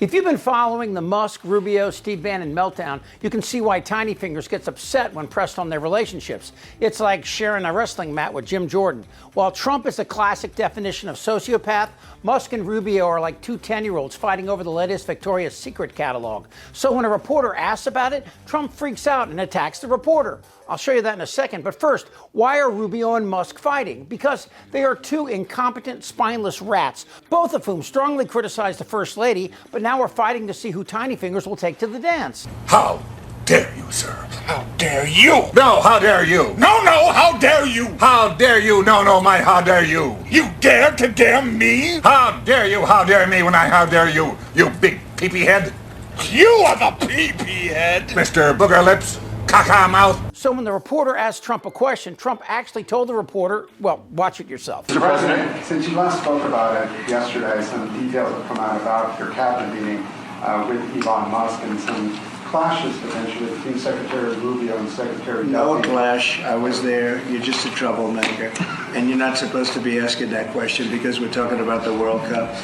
If you've been following the Musk, Rubio, Steve Bannon meltdown, you can see why Tiny Fingers gets upset when pressed on their relationships. It's like sharing a wrestling mat with Jim Jordan. While Trump is the classic definition of sociopath, Musk and Rubio are like two 10-year-olds fighting over the latest Victoria's Secret catalog. So when a reporter asks about it, Trump freaks out and attacks the reporter. I'll show you that in a second. But first, why are Rubio and Musk fighting? Because they are two incompetent, spineless rats, both of whom strongly criticize the First Lady, but now we're fighting to see who Tiny Fingers will take to the dance. How dare you, sir? How dare you? No, how dare you? No, how dare you? How dare you? No, how dare you? You dare to damn me? How dare you? How dare me when I how dare you? You big peepee head. You are the pee-pee head. Mr. Booger Lips, caca mouth. So when the reporter asked Trump a question, Trump actually told the reporter, well, watch it yourself. Mr. President, since you last spoke about it yesterday, some details have come out about your cabinet meeting with Elon Musk and some clashes potentially between Secretary Rubio and Secretary No Duffy. clash. I was there. You're just a troublemaker. And you're not supposed to be asking that question because we're talking about the World Cup.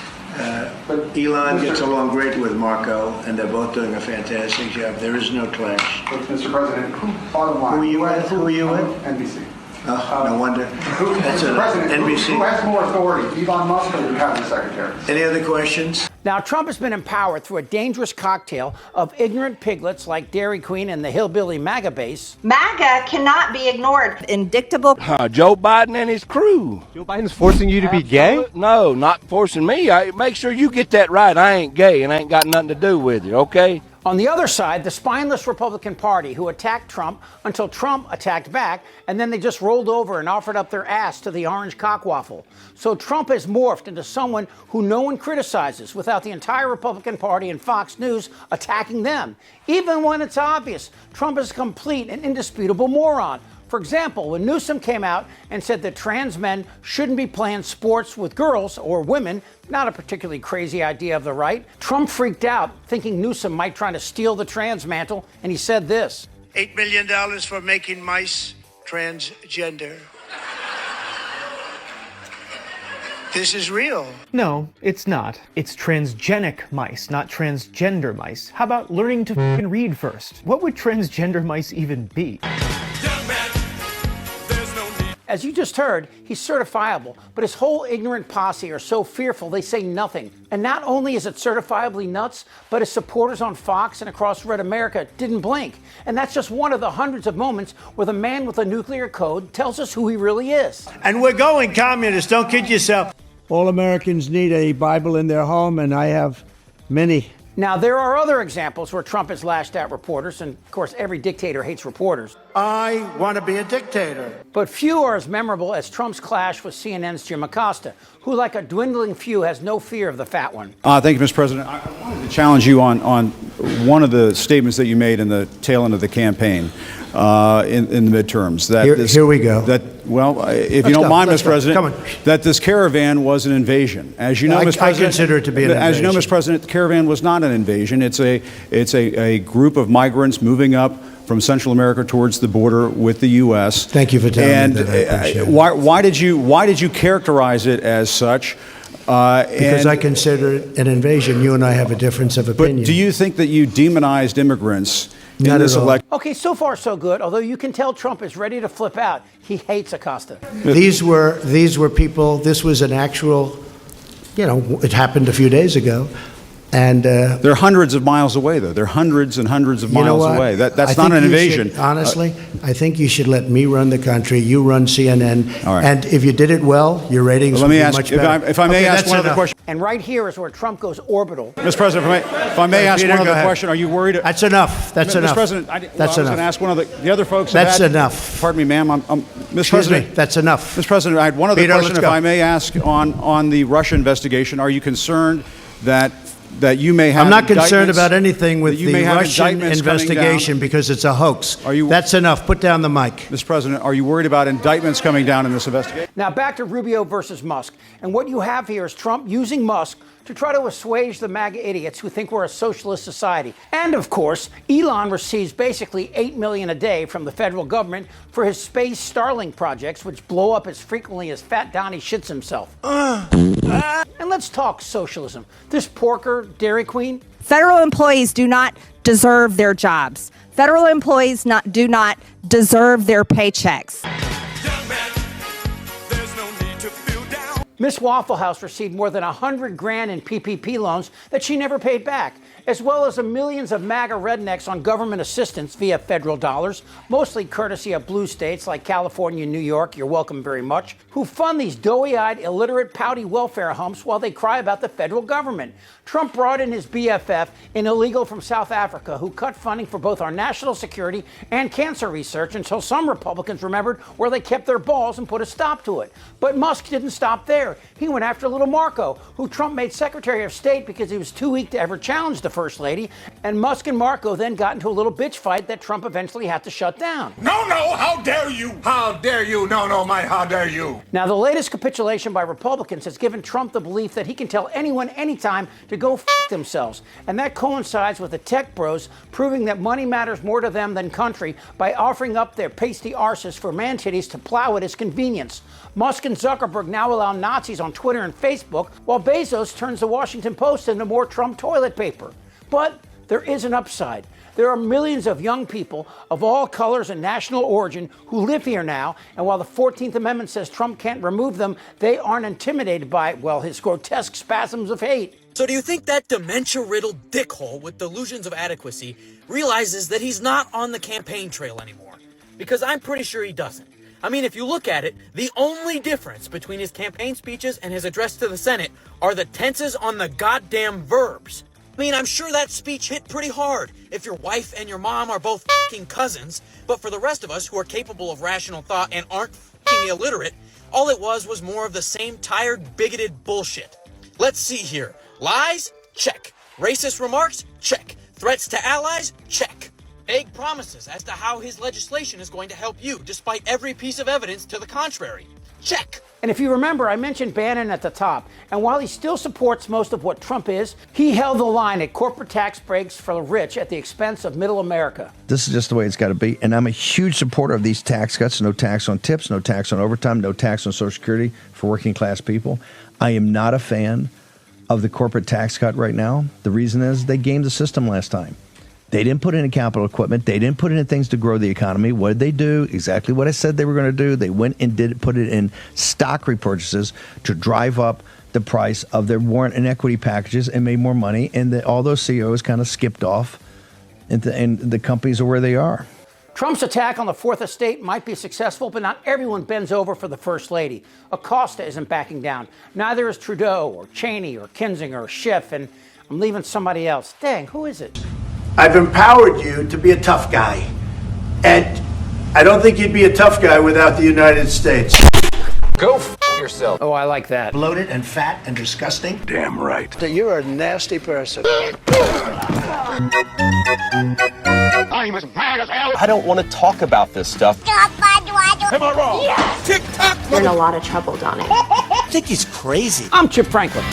Elon gets along great with Marco, and they're both doing a fantastic job. There is no clash. But Mr. President, bottom line, Who are you with? NBC. No wonder. That's Mr. President, NBC. who has more authority, Elon Musk or your cabinet secretary? Any other questions? Now, Trump has been empowered through a dangerous cocktail of ignorant piglets like Dairy Queen and the hillbilly MAGA base. MAGA cannot be ignored. Indictable. Joe Biden and his crew. Joe Biden's forcing you to be gay? No, not forcing me. Make sure you get that right. I ain't gay and I ain't got nothing to do with it, okay? On the other side, the spineless Republican Party who attacked Trump until Trump attacked back, and then they just rolled over and offered up their ass to the orange cockwaffle. So Trump has morphed into someone who no one criticizes without the entire Republican Party and Fox News attacking them. Even when it's obvious, Trump is a complete and indisputable moron. For example, when Newsom came out and said that trans men shouldn't be playing sports with girls or women, not a particularly crazy idea of the right, Trump freaked out, thinking Newsom might try to steal the trans mantle, and he said this. $8 million for making mice transgender. This is real. No, it's not. It's transgenic mice, not transgender mice. How about learning to f***ing read first? What would transgender mice even be? As you just heard, he's certifiable, but his whole ignorant posse are so fearful they say nothing. And not only is it certifiably nuts, but his supporters on Fox and across Red America didn't blink. And that's just one of the hundreds of moments where the man with a nuclear code tells us who he really is. And we're going communist. Don't kid yourself. All Americans need a Bible in their home, and I have many. Now, there are other examples where Trump has lashed at reporters, and of course, every dictator hates reporters. I want to be a dictator. But few are as memorable as Trump's clash with CNN's Jim Acosta, who, like a dwindling few, has no fear of the fat one. Thank you, Mr. President. I wanted to challenge you on one of the statements that you made in the tail end of the campaign in the midterms. Here we go. If you don't mind, Mr. President, that this caravan was an invasion. As you know, Mr. President, I consider it to be an invasion. As you know, Mr. President, the caravan was not an invasion. It's a group of migrants moving up from Central America towards the border with the U.S. Thank you for telling me that. I appreciate it. Why did you characterize it as such? Because I consider it an invasion. You and I have a difference of opinion. But do you think that you demonized immigrants in this election? Okay, so far so good, although you can tell Trump is ready to flip out. He hates Acosta. These were people, this was an actual, it happened a few days ago. And they're hundreds of miles away, though. They're hundreds and hundreds of miles away. That's not an invasion. Honestly, I think you should let me run the country. You run CNN. All right. And if you did it well, your ratings would be much better. If I may ask one other question. And right here is where Trump goes orbital. Mr. President, if I may ask one other question, are you worried? That's enough. That's enough. Mr. President, I was going to ask one of the other folks. That's enough. Pardon me, ma'am. Mr. President, that's enough. Mr. President, I had one other question, if I may ask, on the Russia investigation. Are you concerned that you may have? I'm not concerned about anything with the Russian investigation because it's a hoax. That's enough. Put down the mic. Mr. President, are you worried about indictments coming down in this investigation? Now back to Rubio versus Musk. And what you have here is Trump using Musk to try to assuage the MAGA idiots who think we're a socialist society. And of course, Elon receives basically $8 million a day from the federal government for his space Starlink projects, which blow up as frequently as Fat Donnie shits himself. And let's talk socialism. This porker, Dairy Queen, Federal employees do not deserve their jobs. Federal employees do not deserve their paychecks. Miss Waffle House received more than $100,000 in PPP loans that she never paid back, as well as the millions of MAGA rednecks on government assistance via federal dollars, mostly courtesy of blue states like California and New York, you're welcome very much, who fund these doughy-eyed, illiterate, pouty welfare humps while they cry about the federal government. Trump brought in his BFF, an illegal from South Africa, who cut funding for both our national security and cancer research until some Republicans remembered where they kept their balls and put a stop to it. But Musk didn't stop there. He went after little Marco, who Trump made Secretary of State because he was too weak to ever challenge the First Lady. And Musk and Marco then got into a little bitch fight that Trump eventually had to shut down. No, how dare you? How dare you? No, how dare you? Now, the latest capitulation by Republicans has given Trump the belief that he can tell anyone anytime to go f themselves. And that coincides with the tech bros proving that money matters more to them than country by offering up their pasty arses for man titties to plow at his convenience. Musk and Zuckerberg now allow Nazis on Twitter and Facebook, while Bezos turns the Washington Post into more Trump toilet paper. But there is an upside. There are millions of young people of all colors and national origin who live here now, and while the 14th Amendment says Trump can't remove them, they aren't intimidated by, well, his grotesque spasms of hate. So do you think that dementia-riddled dickhole with delusions of adequacy realizes that he's not on the campaign trail anymore? Because I'm pretty sure he doesn't. I mean, if you look at it, the only difference between his campaign speeches and his address to the Senate are the tenses on the goddamn verbs. I mean, I'm sure that speech hit pretty hard if your wife and your mom are both f***ing cousins, but for the rest of us who are capable of rational thought and aren't f***ing illiterate, all it was more of the same tired, bigoted bullshit. Let's see here. Lies? Check. Racist remarks? Check. Threats to allies? Check. Vague promises as to how his legislation is going to help you, despite every piece of evidence to the contrary. Check. And if you remember, I mentioned Bannon at the top. And while he still supports most of what Trump is, he held the line at corporate tax breaks for the rich at the expense of middle America. This is just the way it's got to be. And I'm a huge supporter of these tax cuts. No tax on tips, no tax on overtime, no tax on Social Security for working class people. I am not a fan of the corporate tax cut right now. The reason is they gamed the system last time. They didn't put in capital equipment. They didn't put in things to grow the economy. What did they do? Exactly what I said they were going to do. They went and put it in stock repurchases to drive up the price of their warrant and equity packages and made more money. And all those CEOs kind of skipped off, and the companies are where they are. Trump's attack on the Fourth Estate might be successful, but not everyone bends over for the First Lady. Acosta isn't backing down. Neither is Trudeau or Cheney or Kinzinger or Schiff, and I'm leaving somebody else. Dang, who is it? I've empowered you to be a tough guy. And I don't think you'd be a tough guy without the United States. Go f yourself. Oh, I like that. Bloated and fat and disgusting. Damn right. You're a nasty person. I'm as mad as hell. I don't want to talk about this stuff. Am I wrong? Tick-tock. You're in a lot of trouble, Donnie. I think he's crazy. I'm Chip Franklin.